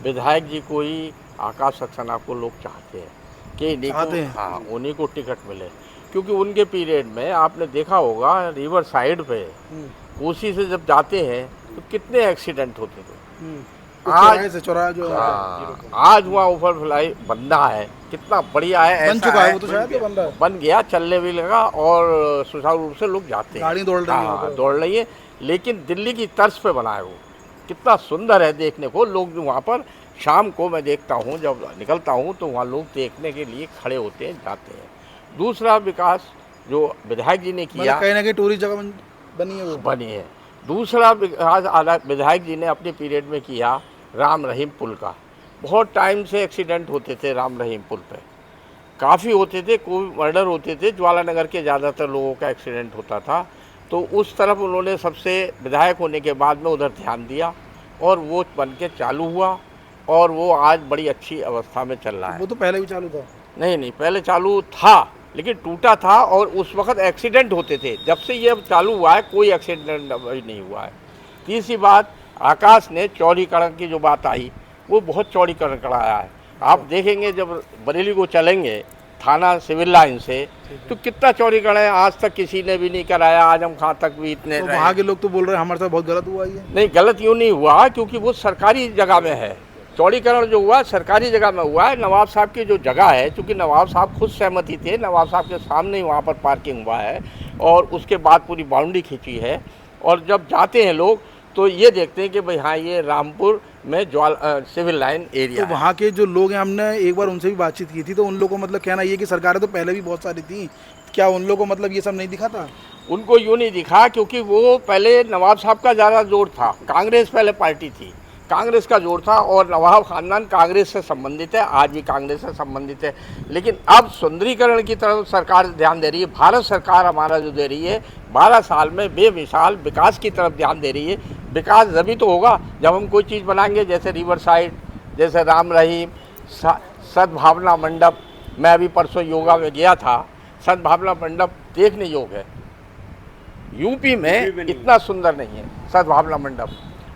विधायक जी को ही आकाश सक्सेना को लोग चाहते हैं कि इन्हीं चाहते को, हैं? हाँ, उन्हीं को टिकट मिले, क्योंकि उनके पीरियड में आपने देखा होगा रिवर साइड पे कोसी से जब जाते हैं तो कितने एक्सीडेंट होते थे। आज चौराहा जो आज वहाँ ओवर फ्लाई बनना है, कितना बढ़िया है, बन ऐसा चुका है वो तो शायद बन रहा है, बन गया, चलने भी लगा और सुचारू रूप से लोग जाते हैं, गाड़ी दौड़ रही है वहाँ हाँ पर। दौड़ रही है। लेकिन दिल्ली की तर्ज पे बना है वो, कितना सुंदर है देखने को। लोग वहाँ पर शाम को मैं देखता हूँ, जब निकलता हूँ तो वहाँ लोग देखने के लिए खड़े होते हैं, जाते हैं। दूसरा विकास जो विधायक जी ने किया, कहीं ना कहीं टूरिस्ट जगह बनी है वो, बनी है। दूसरा विकास विधायक जी ने अपने पीरियड में किया राम रहीम पुल का। बहुत टाइम से एक्सीडेंट होते थे राम रहीम पुल पे, काफ़ी होते थे, कोई मर्डर होते थे, ज्वाला नगर के ज़्यादातर लोगों का एक्सीडेंट होता था। तो उस तरफ उन्होंने सबसे विधायक होने के बाद में उधर ध्यान दिया और वो बन के चालू हुआ और वो आज बड़ी अच्छी अवस्था में चल रहा है। वो तो पहले भी चालू था। नहीं, पहले चालू था लेकिन टूटा था और उस वक्त एक्सीडेंट होते थे। जब से ये चालू हुआ है कोई एक्सीडेंट अभी नहीं हुआ है। तीसरी बात, आकाश ने चौड़ीकरण की जो बात आई, वो बहुत चौड़ीकरण कराया है। आप देखेंगे जब बरेली को चलेंगे थाना सिविल लाइन से तो कितना चौड़ीकरण है, आज तक किसी ने भी नहीं कराया। आजम खां तक भी इतने तो वहाँ के लोग तो बोल रहे हैं हमारे साथ बहुत गलत हुआ ये। नहीं, गलत यूँ नहीं हुआ, क्योंकि वो सरकारी जगह में है। चौड़ीकरण जो हुआ सरकारी जगह में हुआ है। नवाब साहब की जो जगह है, क्योंकि नवाब साहब खुद सहमति थे, नवाब साहब के सामने ही वहाँ पर पार्किंग हुआ है और उसके बाद पूरी बाउंड्री खींची है। और जब जाते हैं लोग तो ये देखते हैं कि भाई हाँ, ये रामपुर में सिविल लाइन एरिया तो वहाँ के जो लोग हैं, हमने एक बार उनसे भी बातचीत की थी, तो उन लोगों को मतलब कहना ये कि सरकारें तो पहले भी बहुत सारी थी, क्या उन लोगों को मतलब ये सब नहीं दिखा था? उनको यूँ नहीं दिखा, क्योंकि वो पहले नवाब साहब का ज़्यादा जोर था। कांग्रेस पहले पार्टी थी, कांग्रेस का जोर था और नवाब खानदान कांग्रेस से संबंधित है, आज भी कांग्रेस से संबंधित है। लेकिन अब सुंदरीकरण की तरफ सरकार ध्यान दे रही है। भारत सरकार हमारा जो दे रही है 12 साल में बेमिसाल विकास की तरफ ध्यान दे रही है। विकास तभी तो होगा जब हम कोई चीज़ बनाएंगे, जैसे रिवर साइड, जैसे राम रहीम, सद्भावना मंडप। मैं अभी परसों योगा में गया था, सद्भावना मंडप देखने योग्य है। यूपी में इतना सुंदर नहीं है सद्भावना मंडप,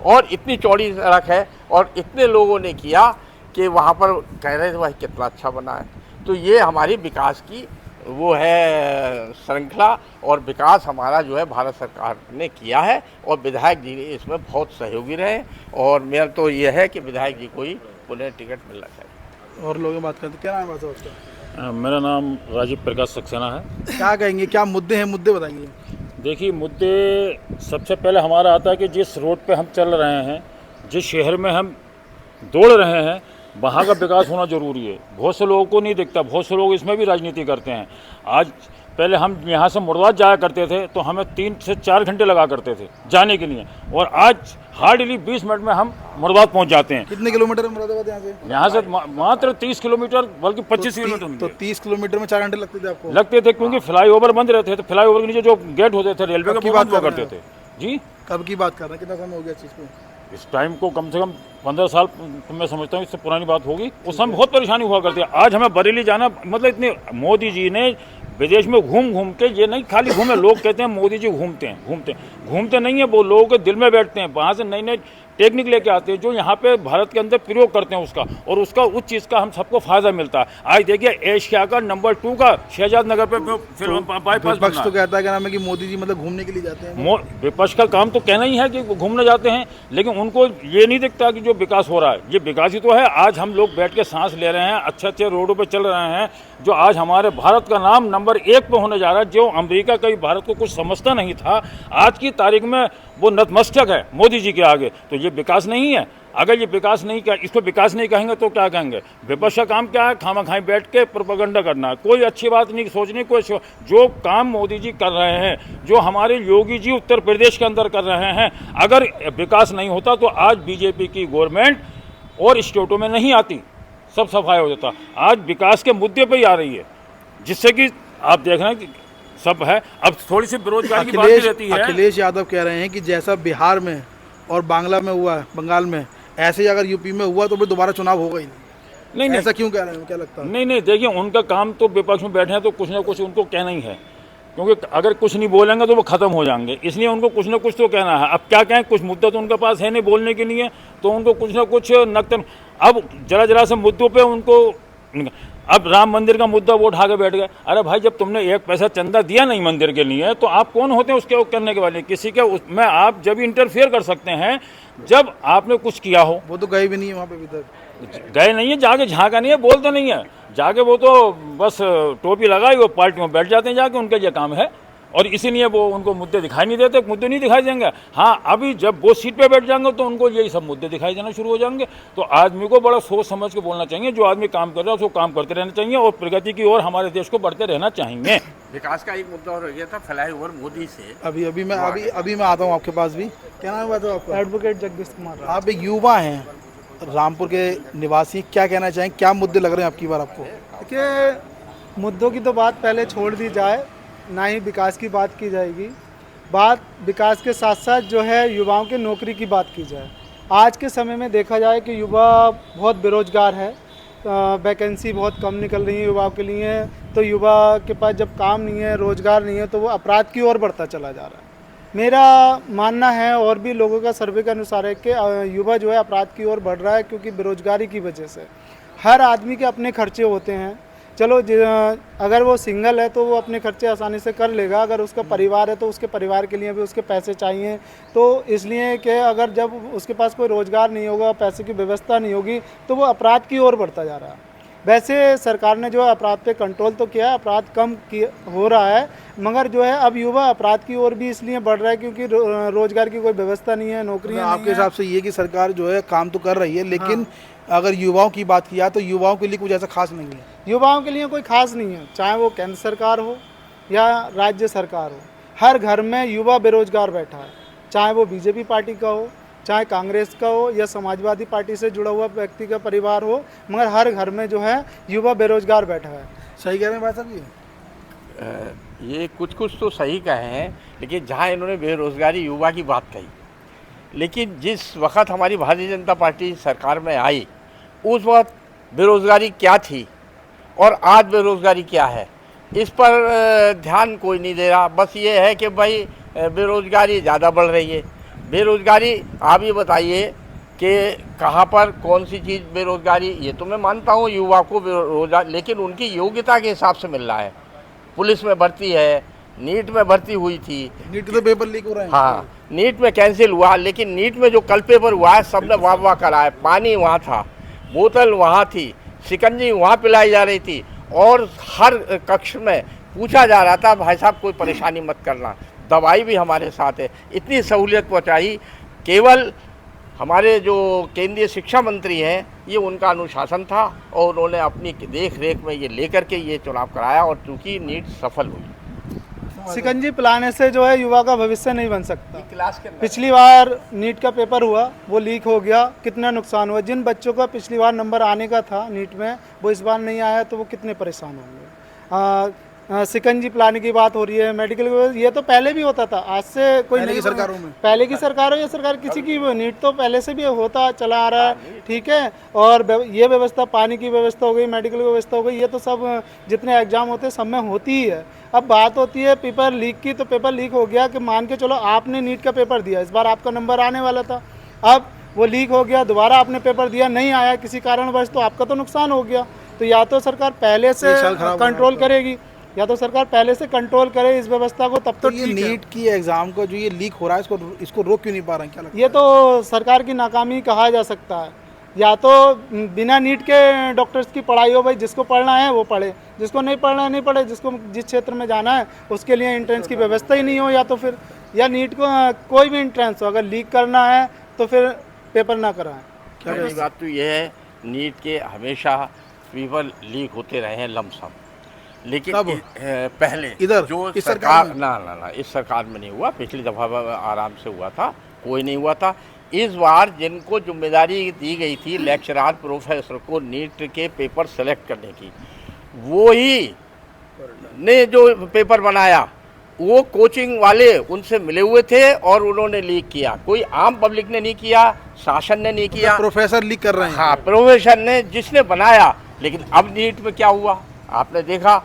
और इतनी चौड़ी सड़क है और इतने लोगों ने किया कि वहाँ पर कह रहे थे भाई कितना अच्छा बना है। तो ये हमारी विकास की वो है श्रृंखला, और विकास हमारा जो है भारत सरकार ने किया है और विधायक जी इसमें बहुत सहयोगी रहे। और मेरा तो ये है कि विधायक जी को ही पुनः टिकट मिलना चाहिए। और लोग बात करते, क्या नाम है उसका? मेरा नाम राजीव प्रकाश सक्सेना है। क्या कहेंगे, क्या मुद्दे हैं, मुद्दे बताइए। देखिए, मुद्दे सबसे पहले हमारा आता है कि जिस रोड पे हम चल रहे हैं, जिस शहर में हम दौड़ रहे हैं, वहाँ का विकास होना ज़रूरी है। बहुत से लोगों को नहीं दिखता, बहुत से लोग इसमें भी राजनीति करते हैं। आज पहले हम यहाँ से मुर्दाबाद जाया करते थे तो हमें 3 से 4 घंटे लगा करते थे जाने के लिए, और आज हार्डली 20 मिनट में हम मुर्दाबाद पहुँच जाते हैं। कितने किलोमीटर है मुरादाबाद यहाँ से? यहाँ से मात्र 30 किलोमीटर, बल्कि 25 किलोमीटर। तो 30 किलोमीटर में 4 घंटे लगते थे आपको? लगते थे, क्योंकि फ्लाईओवर बंद रहते थे। फ्लाईओवर के नीचे जो गेट होते थे रेलवे के, बात हुआ करते थे। जी, कब की बात कर रहे हैं, कितना समय हो गया इस चीज़ को? इस टाइम को कम से कम 15 साल मैं समझता हूँ, इससे पुरानी बात होगी। उस समय बहुत परेशानी हुआ करती है। आज हमें बरेली जाना, मतलब इतने मोदी जी ने विदेश में घूम घूम के, ये नहीं खाली घूमे, लोग कहते हैं मोदी जी घूमते नहीं है, वो लोगों के दिल में बैठते हैं। वहाँ से नई नई टेक्निक लेके आते हैं जो यहाँ पे भारत के अंदर प्रयोग करते हैं उसका, और उसका उस चीज़ का हम सबको फायदा मिलता है। आज देखिए एशिया का नंबर 2 का शहजाद नगर पे बाईपास। विपक्ष तो कहता है क्या नाम है कि मोदी जी मतलब घूमने के लिए जाते हैं। विपक्ष का काम तो कहना ही है कि वो घूमने जाते हैं, लेकिन उनको ये नहीं दिखता कि जो विकास हो रहा है, ये विकास ही तो है। आज हम लोग बैठ के सांस ले रहे हैं, अच्छे अच्छे रोडों पर चल रहे हैं, जो आज हमारे भारत का नाम नंबर 1 पे होने जा रहा है। जो अमेरिका कभी भारत को कुछ समझता नहीं था, आज की तारीख में वो नतमस्तक है मोदी जी के आगे। तो ये विकास नहीं है। अगर ये विकास नहीं, क्या इसको विकास नहीं कहेंगे तो क्या कहेंगे? विपक्ष का काम क्या है? खामा-खाई बैठ के प्रोपेगेंडा करना है। कोई अच्छी बात नहीं सोचनी, कोई जो काम मोदी जी कर रहे हैं, जो हमारे योगी जी उत्तर प्रदेश के अंदर कर रहे हैं, अगर विकास नहीं होता तो आज बीजेपी की गवर्नमेंट और स्टेटों में नहीं आती, सब सफाई हो जाता। आज विकास के मुद्दे पर ही आ रही है, जिससे कि आप देख रहे हैं कि सब है। अब थोड़ी सी बेरोजगारी की बात भी रहती है। अखिलेश यादव कह रहे हैं कि जैसा बिहार में और बांग्ला में हुआ, बंगाल में, ऐसे ही अगर यूपी में हुआ तो फिर दोबारा चुनाव होगा ही नहीं। ऐसा क्यों कह रहे हैं, क्या लगता है? नहीं, देखिए, उनका काम तो विपक्ष में बैठे हैं तो कुछ ना कुछ उनको कहना ही है, क्योंकि अगर कुछ नहीं बोलेंगे तो वो खत्म हो जाएंगे, इसलिए उनको कुछ ना कुछ तो कहना है। अब क्या कहें, कुछ मुद्दा तो उनके पास है नहीं बोलने के लिए, तो उनको कुछ ना कुछ नक्तन अब जरा जरा से मुद्दों पे उनको, अब राम मंदिर का मुद्दा वो उठा के बैठ गए। अरे भाई, जब तुमने एक पैसा चंदा दिया नहीं मंदिर के लिए तो आप कौन होते हैं उसके करने के वाले? किसी के उसमें आप जब इंटरफेयर कर सकते हैं जब आपने कुछ किया हो। वो तो गए भी नहीं है वहाँ पे अभी तक। गए नहीं है, जाके झांका नहीं है, बोलते नहीं है, जाके वो तो बस टोपी लगाई वो पार्टी में बैठ जाते हैं जाके, उनका ये काम है। और इसीलिए वो उनको मुद्दे दिखाई नहीं देते, मुद्दे नहीं दिखाई देंगे। हाँ, अभी जब वो सीट पे बैठ जाएंगे तो उनको यही सब मुद्दे दिखाई देना शुरू हो जाएंगे। तो आदमी को बड़ा सोच समझ के बोलना चाहिए, जो आदमी काम कर रहा है उसको काम करते रहना चाहिए और प्रगति की ओर हमारे देश को बढ़ते रहना चाहिए। विकास का एक मुद्दा और हो गया था फ्लाईओवर मोदी से। अभी मैं आता हूँ आपके पास भी। क्या नाम है आपका? एडवोकेट जगदीश कुमार। आप एक युवा हैं, रामपुर के निवासी, क्या कहना चाहेंगे, क्या मुद्दे लग रहे हैं आपकी बार आपको? देखिए, मुद्दों की तो बात पहले छोड़ दी जाए, ना ही विकास की बात की जाएगी। बात विकास के साथ साथ जो है युवाओं के नौकरी की बात की जाए। आज के समय में देखा जाए कि युवा बहुत बेरोजगार है, वैकेंसी बहुत कम निकल रही है युवाओं के लिए। तो युवा के पास जब काम नहीं है, रोजगार नहीं है, तो वो अपराध की ओर बढ़ता चला जा रहा है। मेरा मानना है और भी लोगों का सर्वे के अनुसार है कि युवा जो है अपराध की ओर बढ़ रहा है, क्योंकि बेरोजगारी की वजह से। हर आदमी के अपने खर्चे होते हैं। चलो, अगर वो सिंगल है तो वो अपने खर्चे आसानी से कर लेगा, अगर उसका परिवार है तो उसके परिवार के लिए भी उसके पैसे चाहिए। तो इसलिए कि अगर जब उसके पास कोई रोज़गार नहीं होगा, पैसे की व्यवस्था नहीं होगी, तो वो अपराध की ओर बढ़ता जा रहा है। वैसे सरकार ने जो है अपराध पे कंट्रोल तो किया है, अपराध कम हो रहा है, मगर जो है अब युवा अपराध की ओर भी इसलिए बढ़ रहा है क्योंकि रोज़गार की कोई व्यवस्था नहीं है, नौकरी नहीं है। आपके हिसाब से ये कि सरकार जो है काम तो कर रही है, लेकिन अगर युवाओं की बात किया तो युवाओं के लिए कुछ ऐसा खास नहीं है। युवाओं के लिए कोई खास नहीं है, चाहे वो केंद्र सरकार हो या राज्य सरकार हो। हर घर में युवा बेरोजगार बैठा है, चाहे वो बीजेपी पार्टी का हो, चाहे कांग्रेस का हो या समाजवादी पार्टी से जुड़ा हुआ व्यक्ति का परिवार हो, मगर हर घर में जो है युवा बेरोजगार बैठा है। सही कह रहे हैं भाई साहब ये कुछ तो सही कहे हैं, लेकिन जहाँ इन्होंने बेरोजगारी युवा की बात कही, लेकिन जिस वक्त हमारी भारतीय जनता पार्टी सरकार में आई उस वक्त बेरोजगारी क्या थी और आज बेरोजगारी क्या है, इस पर ध्यान कोई नहीं दे रहा। बस ये है कि भाई बेरोजगारी ज़्यादा बढ़ रही है। बेरोजगारी आप ये बताइए कि कहाँ पर कौन सी चीज़ बेरोजगारी, ये तो मैं मानता हूँ युवा को बेरोजगार, लेकिन उनकी योग्यता के हिसाब से मिल रहा है। पुलिस में भर्ती है, नीट में भर्ती हुई थी, नीट तो पेपर लीक हो रहा है। हाँ, नीट में कैंसिल हुआ, लेकिन नीट में जो कल पेपर हुआ है सबने वाह वाह करा है। पानी वहाँ था, बोतल वहाँ थी, शिकंजी वहाँ पिलाई जा रही थी और हर कक्ष में पूछा जा रहा था भाई साहब कोई परेशानी मत करना, दवाई भी हमारे साथ है। इतनी सहूलियत पहुँचाई। केवल हमारे जो केंद्रीय शिक्षा मंत्री हैं, ये उनका अनुशासन था और उन्होंने अपनी देख रेख में ये लेकर के ये चुनाव कराया और चूँकि नीट सफल हुई। शिकंजी पिलाने से जो है युवा का भविष्य नहीं बन सकता। क्लास के पिछली बार नीट का पेपर हुआ, वो लीक हो गया, कितना नुकसान हुआ। जिन बच्चों का पिछली बार नंबर आने का था नीट में, वो इस बार नहीं आया, तो वो कितने परेशान होंगे। शिकंजी पिलाने की बात हो रही है, मेडिकल, ये तो पहले भी होता था, आज से कोई पहले नहीं। की सरकारों में, पहले की सरकार हो या सरकार किसी की, नीट तो पहले से भी होता चला आ रहा है, ठीक है। और ये व्यवस्था, पानी की व्यवस्था हो गई, मेडिकल की व्यवस्था हो गई, ये तो सब जितने एग्जाम होते हैं सब में होती ही है। अब बात होती है पेपर लीक की, तो पेपर लीक हो गया कि मान के चलो आपने नीट का पेपर दिया, इस बार आपका नंबर आने वाला था, अब वो लीक हो गया, दोबारा आपने पेपर दिया, नहीं आया किसी कारणवश, तो आपका तो नुकसान हो गया। तो या तो सरकार पहले से कंट्रोल करेगी, या तो सरकार पहले से कंट्रोल करे इस व्यवस्था को, तब तो ये नीट की एग्जाम को जो ये लीक हो रहा है, इसको रोक क्यों नहीं पा रहे हैं, क्या लगता है? ये तो सरकार की नाकामी कहा जा सकता है। या तो बिना नीट के डॉक्टर्स की पढ़ाई हो, भाई जिसको पढ़ना है वो पढ़े, जिसको नहीं पढ़ना है नहीं पढ़े, जिसको जिस क्षेत्र में जाना है उसके लिए एंट्रेंस की व्यवस्था ही नहीं हो, या तो फिर या नीट को कोई भी एंट्रेंस हो, अगर लीक करना है तो फिर पेपर ना कराएं। पहली बात तो ये है, नीट के हमेशा पेपर लीक होते रहे हैं लमसम, लेकिन पहले इधर जो इस सरकार ना इस सरकार में नहीं हुआ, पिछली दफ़ा आराम से हुआ था, कोई नहीं हुआ था। इस बार जिनको जिम्मेदारी दी गई थी लेक्चरार प्रोफेसर को नीट के पेपर सेलेक्ट करने की, वो ही ने जो पेपर बनाया, वो कोचिंग वाले उनसे मिले हुए थे और उन्होंने लीक किया। कोई आम पब्लिक ने नहीं किया, शासन ने नहीं किया, प्रोफेसर लीक कर रहे हैं। हाँ, प्रोफेसर ने, जिसने बनाया। लेकिन अब नीट में क्या हुआ आपने देखा,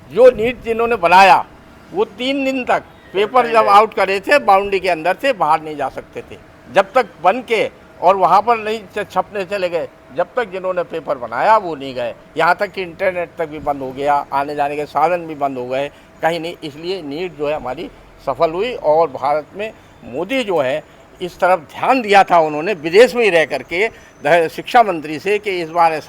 जो नीट जिन्होंने बनाया वो 3 दिन तक पेपर जब आउट करे थे, बाउंड्री के अंदर थे, बाहर नहीं जा सकते थे, जब तक बन के और वहाँ पर नहीं छपने चले गए, जब तक जिन्होंने पेपर बनाया वो नहीं गए। यहाँ तक कि इंटरनेट तक भी बंद हो गया, आने जाने के साधन भी बंद हो गए, कहीं नहीं। इसलिए नीट जो है हमारी सफल हुई और भारत में मोदी जो है इस तरफ ध्यान दिया था उन्होंने विदेश में ही रह करके शिक्षा मंत्री से कि इस बार ऐसा